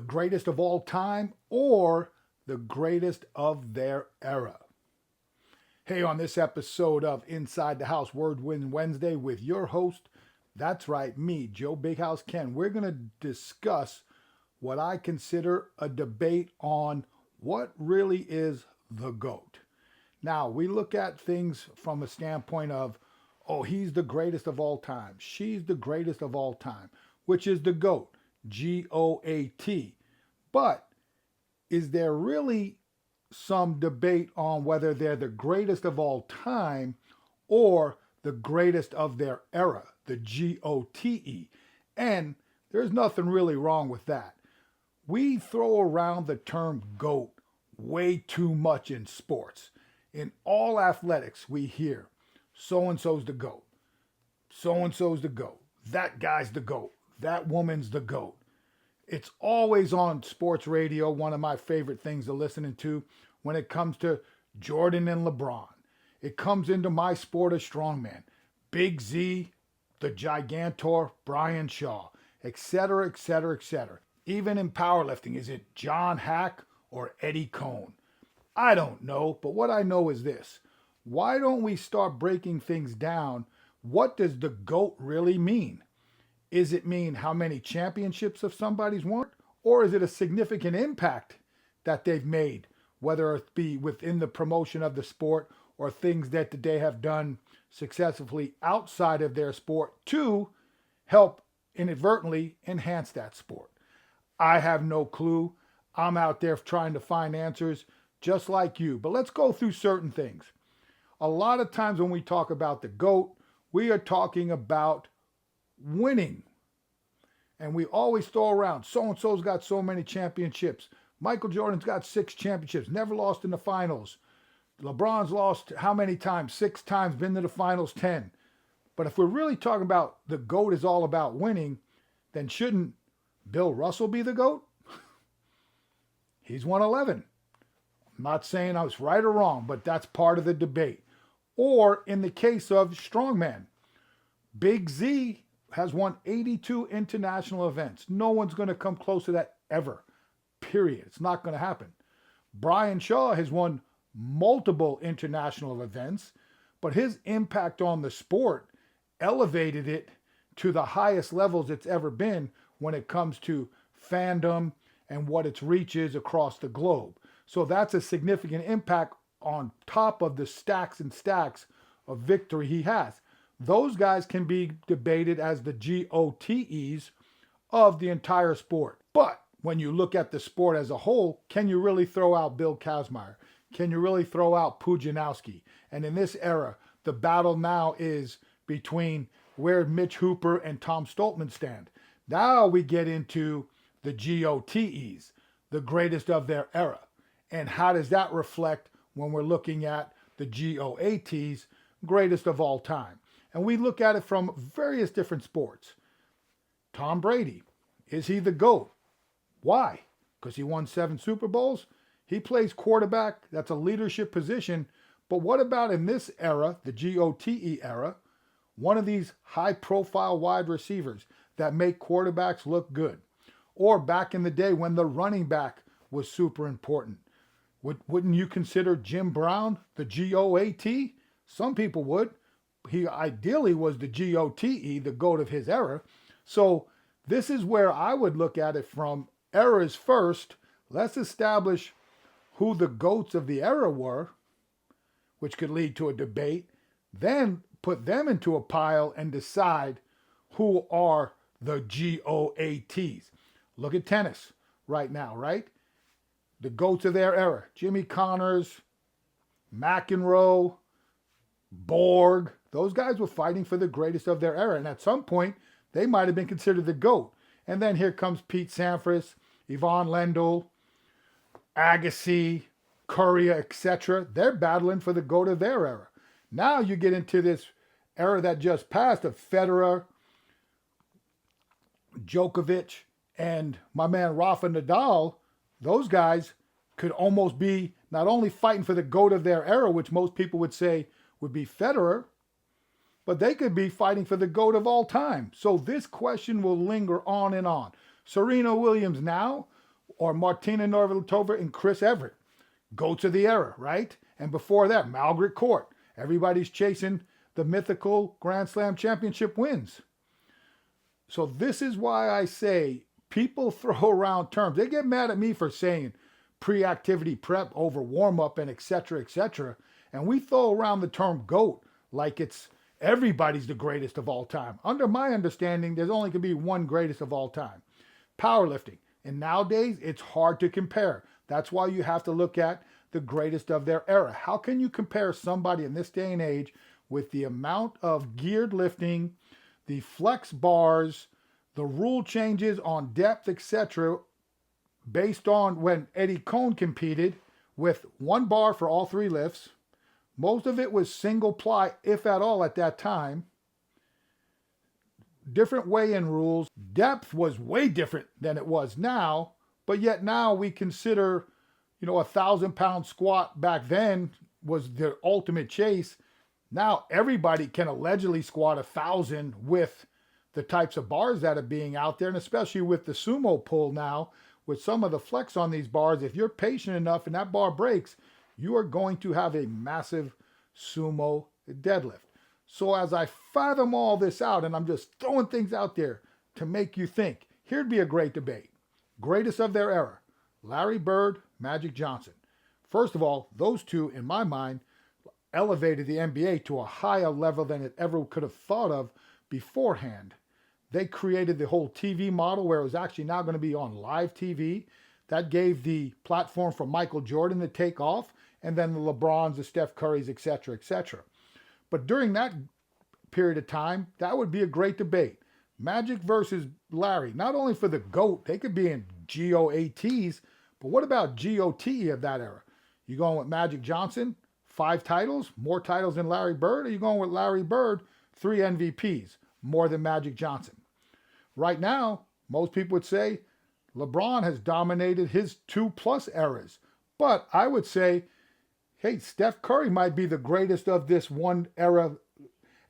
greatest of all time or the greatest of their era? Hey, on this episode of Inside the House Word Win Wednesday with your host, that's right, me, Joe Big House Kenn, we're going to discuss what I consider a debate on what really is the GOAT. Now, we look at things from a standpoint of, oh, he's the greatest of all time. She's the greatest of all time, which is the GOAT, G-O-A-T. But is there really some debate on whether they're the greatest of all time or the greatest of their era, the G-O-T-E? And there's nothing really wrong with that. We throw around the term GOAT way too much in sports. In all athletics, we hear, so-and-so's the GOAT. So-and-so's the GOAT. That guy's the GOAT. That woman's the GOAT. It's always on sports radio, one of my favorite things to listen to when it comes to Jordan and LeBron. It comes into my sport of strongman. Big Z, the Gigantor, Brian Shaw, etc., etc., etc. Even in powerlifting, is it John Hack or Eddie Coan? I don't know, but what I know is this. Why don't we start breaking things down? What does the GOAT really mean? Is it mean how many championships of somebody's won? Or is it a significant impact that they've made, whether it be within the promotion of the sport or things that they have done successfully outside of their sport to help inadvertently enhance that sport? I have no clue. I'm out there trying to find answers just like you. But let's go through certain things. A lot of times when we talk about the GOAT, we are talking about winning. And we always throw around, so-and-so's got so many championships. Michael Jordan's got 6 championships, never lost in the finals. LeBron's lost how many times? 6 times, been to the finals 10. But if we're really talking about the GOAT is all about winning, then shouldn't Bill Russell be the GOAT? He's won 11. I'm not saying I was right or wrong, but that's part of the debate. Or in the case of Strongman, Big Z has won 82 international events. No one's going to come close to that ever, period. It's not going to happen. Brian Shaw has won multiple international events, but his impact on the sport elevated it to the highest levels it's ever been when it comes to fandom and what its reach is across the globe. So that's a significant impact on top of the stacks and stacks of victory he has. Those guys can be debated as the GOTEs of the entire sport. But when you look at the sport as a whole, can you really throw out Bill Kazmaier? Can you really throw out Pudzianowski? And in this era, the battle now is between where Mitch Hooper and Tom Stoltman stand. Now we get into the GOTEs, the greatest of their era. And how does that reflect when we're looking at the GOATs, greatest of all time? And we look at it from various different sports. Tom Brady, is he the GOAT? Why? Because he won 7 Super Bowls? He plays quarterback. That's a leadership position. But what about in this era, the GOTE era, one of these high-profile wide receivers that make quarterbacks look good? Or back in the day when the running back was super important. Wouldn't you consider Jim Brown the GOAT? Some people would. He ideally was the GOTE, the GOAT of his era. So this is where I would look at it from eras first. Let's establish who the GOATs of the era were, which could lead to a debate. Then put them into a pile and decide who are the GOATs. Look at tennis right now, right? The GOATs of their era. Jimmy Connors, McEnroe, Borg. Those guys were fighting for the greatest of their era. And at some point, they might have been considered the GOAT. And then here comes Pete Sampras, Yvonne Lendl, Agassi, Courier, etc. They're battling for the GOAT of their era. Now you get into this era that just passed of Federer, Djokovic, and my man Rafa Nadal. Those guys could almost be not only fighting for the GOAT of their era, which most people would say would be Federer, but they could be fighting for the GOAT of all time. So this question will linger on and on. Serena Williams now, or Martina Navratilova and Chris Evert. GOATs of the era, right? And before that, Margaret Court. Everybody's chasing the mythical Grand Slam championship wins. So this is why I say people throw around terms. They get mad at me for saying pre-activity prep over warm-up and et cetera, and we throw around the term GOAT like it's everybody's the greatest of all time. Under my understanding, there's only going to be one greatest of all time. Powerlifting. And nowadays, it's hard to compare. That's why you have to look at the greatest of their era. How can you compare somebody in this day and age with the amount of geared lifting, the flex bars, the rule changes on depth, etc., based on when Eddie Coan competed with one bar for all three lifts? Most of it was single ply, if at all, at that time. Different weigh-in rules. Depth was way different than it was now, but yet now we consider, 1,000-pound squat back then was the ultimate chase. Now everybody can allegedly squat 1,000 with the types of bars that are being out there, and especially with the sumo pull now, with some of the flex on these bars, if you're patient enough and that bar breaks, you are going to have a massive sumo deadlift. So as I fathom all this out, and I'm just throwing things out there to make you think, here'd be a great debate. Greatest of their era, Larry Bird, Magic Johnson. First of all, those two, in my mind, elevated the NBA to a higher level than it ever could have thought of beforehand. They created the whole TV model where it was actually now going to be on live TV. That gave the platform for Michael Jordan to take off, and then the LeBrons, the Steph Currys, etc. But during that period of time, that would be a great debate. Magic versus Larry, not only for the GOAT, they could be in GOATs, but what about GOTE of that era? You going with Magic Johnson, 5 titles, more titles than Larry Bird, or you going with Larry Bird, 3 MVPs, more than Magic Johnson? Right now, most people would say LeBron has dominated his 2+ eras. But I would say, hey, Steph Curry might be the greatest of this one era,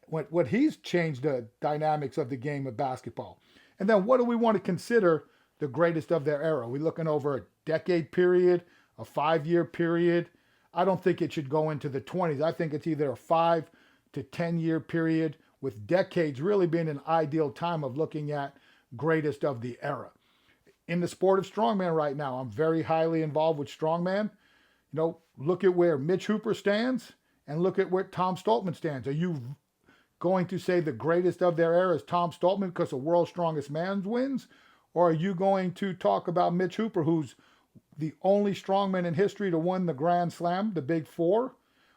what he's changed the dynamics of the game of basketball. And then what do we want to consider the greatest of their era? Are we looking over a decade period, a 5-year period? I don't think it should go into the 20s. I think it's either a 5 to 10-year period, with decades really being an ideal time of looking at greatest of the era. In the sport of strongman right now, I'm very highly involved with strongman. Look at where Mitch Hooper stands and look at where Tom Stoltman stands. Are you going to say the greatest of their era is Tom Stoltman because of World's Strongest Man wins? Or are you going to talk about Mitch Hooper, who's the only strongman in history to win the Grand Slam, the Big Four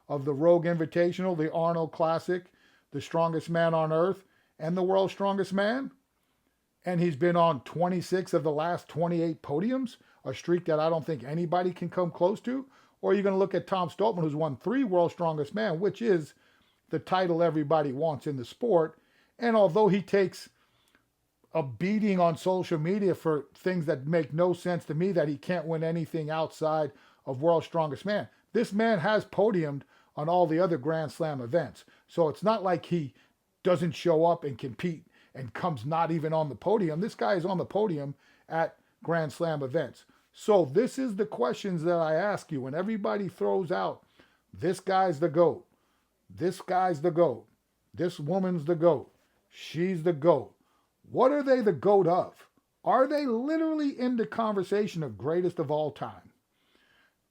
of the Rogue Invitational, the Arnold Classic, the Strongest Man on Earth, and the World's Strongest Man? And he's been on 26 of the last 28 podiums, a streak that I don't think anybody can come close to. Or are you going to look at Tom Stoltman, who's won 3 World's Strongest Man, which is the title everybody wants in the sport. And although he takes a beating on social media for things that make no sense to me, that he can't win anything outside of World's Strongest Man, this man has podiumed on all the other Grand Slam events. So it's not like he doesn't show up and compete and comes not even on the podium. This guy is on the podium at Grand Slam events. So this is the questions that I ask you when everybody throws out, this guy's the GOAT, this guy's the GOAT, this woman's the GOAT, she's the GOAT. What are they the GOAT of? Are they literally in the conversation of greatest of all time?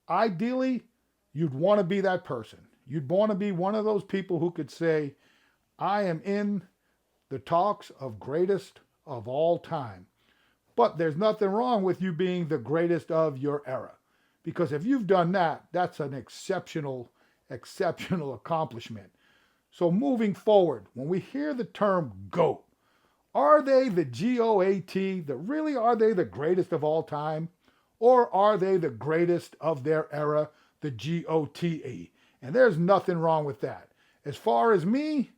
Ideally, you'd want to be that person. You'd want to be one of those people who could say, I am in the talks of greatest of all time. But there's nothing wrong with you being the greatest of your era. Because if you've done that, that's an exceptional accomplishment. So moving forward, when we hear the term GOAT, are they the GOAT? Really, are they the greatest of all time? Or are they the greatest of their era, the GOTE? And there's nothing wrong with that. As far as me,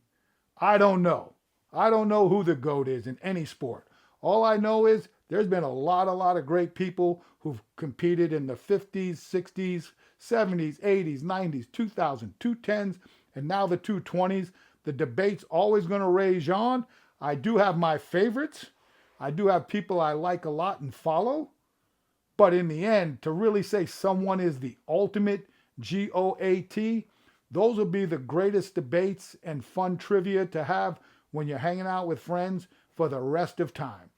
I don't know. I don't know who the GOAT is in any sport. All I know is there's been a lot of great people who've competed in the 50s, 60s, 70s, 80s, 90s, 2000s, 210s, and now the 220s. The debate's always going to rage on. I do have my favorites. I do have people I like a lot and follow. But in the end, to really say someone is the ultimate GOAT, those will be the greatest debates and fun trivia to have when you're hanging out with friends for the rest of time.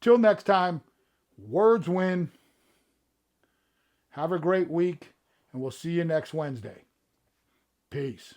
Till next time, words win. Have a great week, and we'll see you next Wednesday. Peace.